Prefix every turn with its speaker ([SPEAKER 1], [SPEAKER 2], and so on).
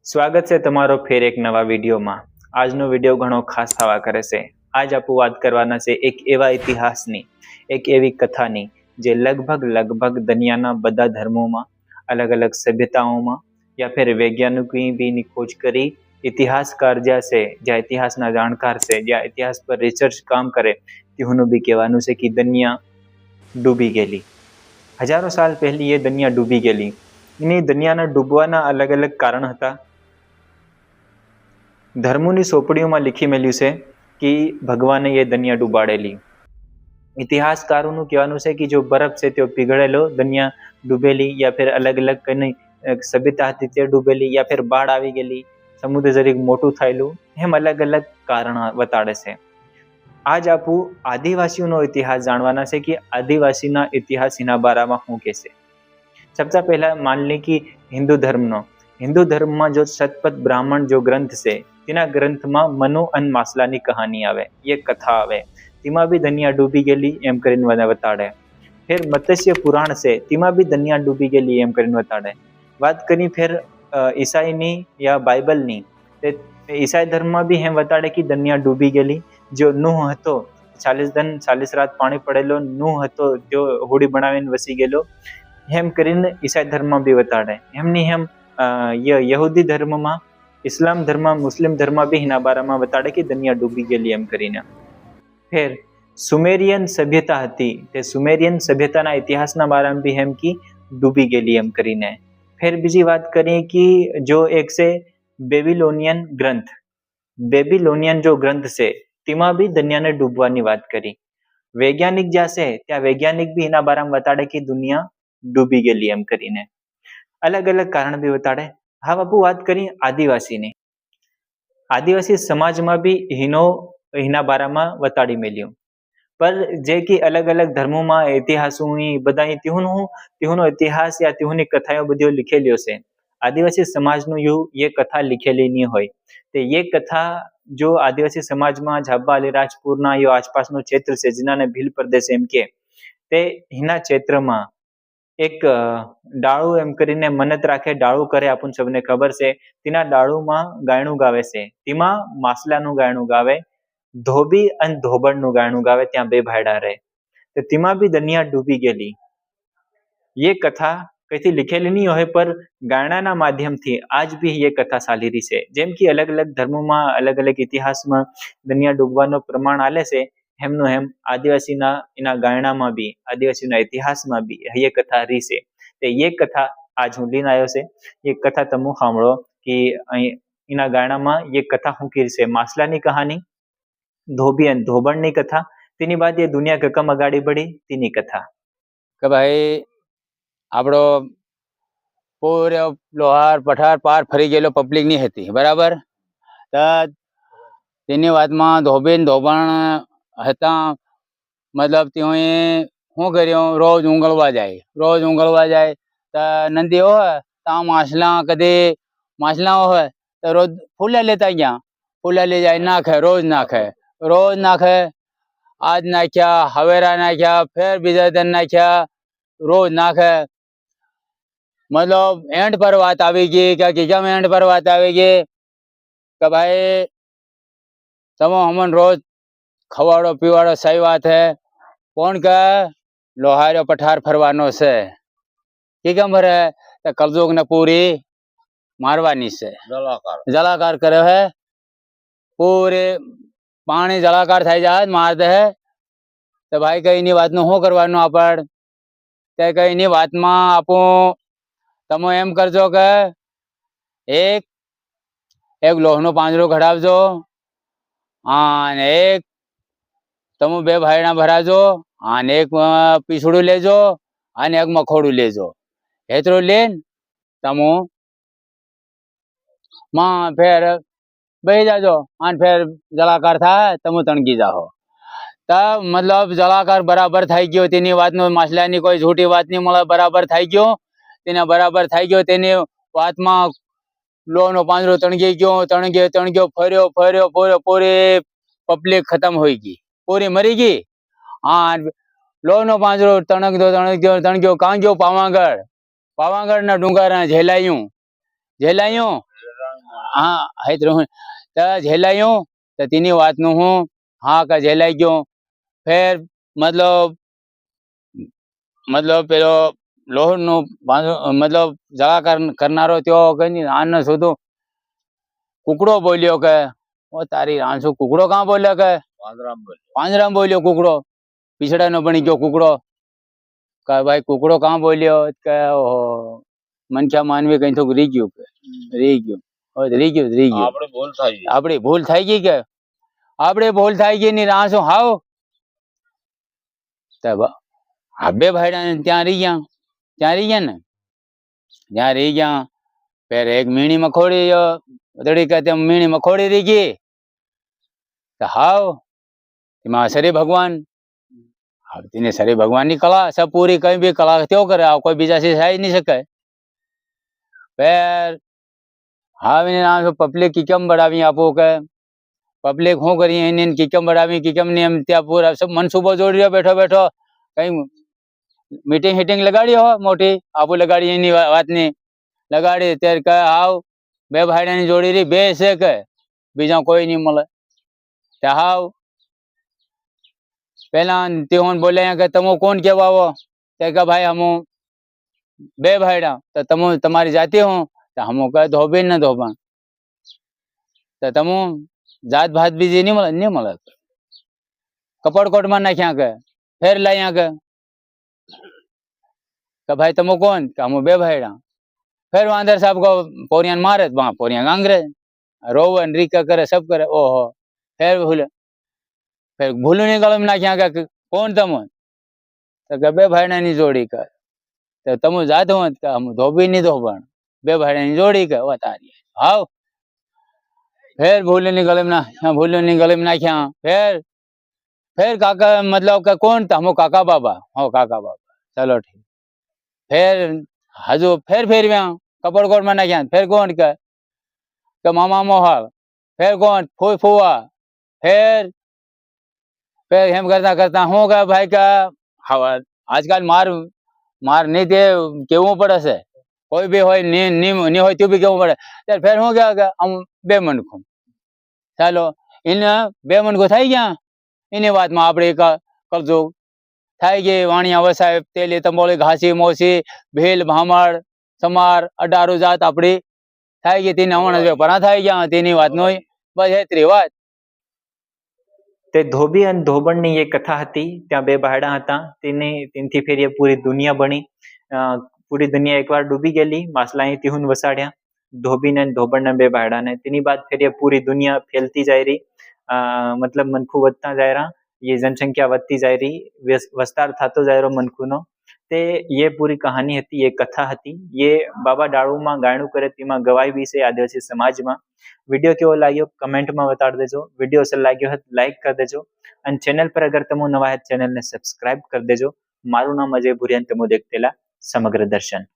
[SPEAKER 1] સ્વાગત છે તમારો ફેર એક નવા વિડીયોમાં। આજનો વિડીયો ઘણો ખાસ થવા કરે છે। આજ આપણે વાત કરવાના છે એક એવા ઇતિહાસની, એક એવી કથાની જે લગભગ દુનિયાના બધા ધર્મોમાં, અલગ અલગ સભ્યતાઓમાં યા फिर વૈજ્ઞાનિકોએ બીની ખોજ કરી। ઇતિહાસકાર જ્યાં છે, જ્યાં ઇતિહાસના જાણકાર છે, જ્યાં ઇતિહાસ પર રિસર્ચ કામ કરે તેઓનું બી કહેવાનું છે કે દુનિયા ડૂબી ગયેલી। હજારો સાલ પહેલી એ દુનિયા ડૂબી ગયેલી। એની દુનિયાના ડૂબવાના અલગ અલગ કારણ હતા। ધર્મોની ચોપડીઓમાં લીખી મેલ્યું છે કે ભગવાને એ દુનિયા ડૂબાડેલી। ઇતિહાસકારોનું કહેવાનું છે કે જો બરફ છે તે પીગળેલો દુનિયા ડૂબેલી, યા फिर અલગ અલગ કઈ સભ્યતા હતી તે ડૂબેલી, યા फिर બાढ़ આવી ગયેલી, સમુદ્ર જરીક મોટું થયેલું, એમ અલગ અલગ કારણ બતાડે છે। આજ આપણું આદિવાસીઓનો ઇતિહાસ જાણવાના છે કે આદિવાસીના ઇતિહાસ એના બારામાં શું કહેશે। सबसे पहला मान ली कि हिंदू धर्म में जो शतपथ ब्राह्मण जो ग्रंथ से तेना ग्रंथ में मनु अन मासलानी कहानी आवे, ये कथा आवे, तेमा भी दुनिया डूबी गेली एम करीने बताड़े। फिर मत्स्य पुराण से तेमा भी दुनिया डूबी गेली एम करीने बताड़े। बात करी फिर ईसाई नी या बाइबल नी, ईसाई धर्म में भी हम बताड़े कि दुनिया डूबी गेली। जो नूह हतो 40 दिन 40 रात पानी पड़ेलो, नूह हतो जो होड़ी बनावीने वसी गेलो हेम करीने ईसाई धर्म में भी बताड़े। हमनी हम यहूदी धर्म में, इस्लाम धर्म, मुस्लिम धर्म भी हिना बारा में बताड़े कि दुनिया डूबी गेली एम करीने। फिर सुमेरियन सभ्यता हती, ते सुमेरियन सभ्यताना इतिहासना बारा में भी हम की डूबी गेली एम करीने। फिर बीजी बात करें कि जो एक से बेबीलोनियन ग्रंथ, बेबीलोनियन जो ग्रंथ से तेमा भी दुनिया ने डूबवानी बात करी। वैज्ञानिक जैसे त्या वैज्ञानिक भी इना बारा में बताड़े कि दुनिया डूबी गेली एम करीने। अलग अलग कारण भी बताड़े। हाँ बापू बात करी आदिवासी ने, आदिवासी समाज में भी हिना बारा में बताड़ी मेल्यू। पर जे कि अलग अलग धर्मों में इतिहासों बधा तेहुनो इतिहास या तेहुनी कथाओं बधी लिखेलियो से। आदिवासी समाज नु ये कथा लिखेली नहीं होय। ते ये कथा जो आदिवासी समाज में झाबा अलीराजपुरना यो आसपासनो क्षेत्र से जिन्हाने भील प्रदेश एम के, ते हिना क्षेत्र में एक डाळू एम करीने मन्नत राखे, डाळू करे आपन सबने खबर से। तेना डाळू में गायणु गावे से, तेमा मासलानु गायणु गावे, धोबी अन धोबणनु गायणु गावे, त्या बे भायडा रहे। तो तेमा भी दुनिया डूबी गेली। ये कथा कईथी लिखेली नहीं होय, पर गायणाना माध्यम थी आज भी ये कथा चाली रही है। जेम कि अलग अलग धर्मों में, अलग अलग इतिहास में दुनिया डूबवानो प्रमाण आले से, हेमनो हेम आदिवासीना इना गायणा में भी, आदिवासीना इतिहास में भी ये कथा रही से। ते ये कथा आज हूँ लीन आयो से। ये कथा तमु सांभळो कि इना गायणा में ये कथा हूँ की से, मासलानी कहानी, धोबी अन धोबणनी कथा, तेनी बाद ये दुनिया ककम अगाड़ी बढ़ी तेनी कथा।
[SPEAKER 2] કે ભાઈ આપણો પૂરો લોહાર પઠાર પાર ફરી ગયેલો પબ્લિક ની હતી બરાબર। તો તેની વાતમાં ધોબીન ધોબણ હતા, મતલબ તેઓએ શું કર્યું, રોજ ઊંઘળવા જાય તો નંદી હોય તો માછલા કદી માછલા હોય તો રોજ ફૂલા લેતા ગયા, ફૂલા લઈ જાય નાખે, રોજ નાખે। आज नाख्या, हवेरा नाख्या, फिर बीजा दिन नाख्या, रोज नाखे। मतलब एंड पर बात आवेगी कि जब एंड पर बात आवेगी कि भाई तमो हमन रोज खवाड़ो पीवाड़ो सही बात है। कौन का लोहारो पठार फरवानो से कि कम भरे तो कब्जोग ने पूरी मारवानी से, जलाकार करे है, पूरे पानी जलाकार थाई जाए मार दे है। तो भाई कई नी बात नु हो करवानो आपण, ते कई नी बात में आपो तमो एम करजो के एक लोहनो પાંજરો घड़ावजो, आन एक तमो बे भाईना भराजो, आन एक पीछड़ू लेजो, आन एक मखोड़ू लेजो। हेतरो लेन तमो मां फिर बही जाजो, आन फिर जलाकार था तमो तणगी जाओ। तब मतलब जलाकार बराबर थाई गयो, तेनी वात नो माछलानी कोई झूठी बात नहीं मळे, बराबर थाई गयो, तेने बराबर थाई गयो। तेनी वात में लोहनो પાંજરો तणगी गयो, फर्यो पूरी पब्लिक खत्म होई गई, पूरी मरी गई। हाँ, लोहनो પાંજરો तणग्यो कां गयो पावागढ़ ना डूंगर झेलायूं હા હેત રહું તો ઝેલાયું તો તેની વાતનું હું હા કે ઝેલાઈ ગયો ફેર મતલબ પેલો લોહરનો મતલબ જગા કરનારો ત્યો કઈ આને શોધું કુકડો બોલ્યો કે ઓ તારી રાણસુ કુકડો કાં બોલ્યો કે પાંજરામ બોલ્યો કુકડો પીછડાનો બની ગયો કુકડો કે ભાઈ કુકડો કાં બોલ્યો કે ઓહો મનખ્યા માનવી કઈ થોડું રહી ગયું કે રહી ગયું આપણી ભૂલ થઈ ગઈ કે આપણે ભૂલ થઈ ગઈ ની રાણસુ હાવ આ બે ભાઈડા ત્યાં રહી ગયા ને ત્યાં રહી ગયા ફેર એક મીણી મખોડી દડી કે મીણી મખોડી રહી ગઈ તો હાવ એમાં શરી ભગવાન તેને શરી ભગવાન ની કલા सब पूरी कहीं भी कला क्यों करे कोई बीजा से है ही नहीं सके फिर हाँ नाम पब्लिक की कम बढ़ावी आपो के पब्लिक हूँ करी इन की कम बढ़ावी की कम नहीं हम त्या पूरा सब मनसूबो जोड़ रहा बैठो बैठो कहीं मीटिंग हीटिंग लगाड़ी हो मोटी आपो लगाड़ी एनी बात नहीं लगाड़ी त्यार कहे हाव बे भाईडा ने जोड़ी रही बे से कहे बीजा कोई नहीं મળે તે હાવ पहला त्योन बोले कि तमो कौन कहवाओ क्या भाई हम बे भाईडा तो तमो तुम्हारी जाति हो तो हम कहे धोबीन न धोबा तो तमो जात भात बीजी नहीं મળે कपड़कोट में नाख्या के फेर लाया के भाई तमो कौन हम बे भाईडा फिर वांदर साहब को पोरियान मारे वहां पोरियान अंग्रेज रोवन रीका करे सब करे ओहो फिर भूलू नहीं गलम नाख्या के कौन तमो तो बे भाईडा नी जोड़ी कर तो तमो जात हो हम धोबी नहीं धोबण बे भाईडा नी जोड़ी कर तारी हाव फिर भूलू नहीं गलम नाख्या फिर काका मतलब का कौन था हम काका बाबा हो काका बाबा चलो ठीक फिर हजू फिर कपड़कोट में नाख्या फिर कौन के मामा मोहल फिर कौन फूई फुआ फिर हेम करता करता हूँ का भाई का हवा आजकल मार नहीं दे केवू पड़े से कोई भी हो नहीं हो तो भी केवू पड़े त्यार फिर हूँ क्या हम बे मनखू चलो इन बे मनखू थी गया इनी बात में आपणे करजो थी गई वाणिया वसाय तेली तंबोली घासी मोसी भील भामड़ समार 18 जात आपड़ी थी गई तीन हमारा परा थी गया तेनी बात नो बस हेतरी बात
[SPEAKER 1] તે ધોબી અને ધોબણની એ કથા હતી ત્યાં બે ભાડા હતા તેનથી ફેર એ પૂરી દુનિયા બની પૂરી દુનિયા એકવાર ડૂબી ગયેલી માસલા અહીંથી હું વસાડ્યા ધોબીને ધોબણના બે ભાડાને તેની બાદ ફેર એ પૂરી દુનિયા ફેલતી જાય રહી मतलब मनखू વધતા જાય रहा ये जनसंख्या વધતી જાય रही विस्तार થતો જાય રહ્યો मनखूનો તે ये पूरी कहानी હતી ये कथा હતી ये बाबा डाळूમાં ગાયણું કરે તેમાં ગવાઈ બી છે આદિવાસી સમાજમાં વિડીયો કેવો લાગ્યો કમેન્ટમાં બતાડી દેજો વિડીયો અસર લાગ્યો હોય લાઈક કરી દેજો અને ચેનલ પર અગર તમે નવા હોય ચેનલને સબસ્ક્રાઇબ કરી દેજો મારું નામ અજય ભુરિયાન તમે દેખતેલા સમગ્ર દર્શન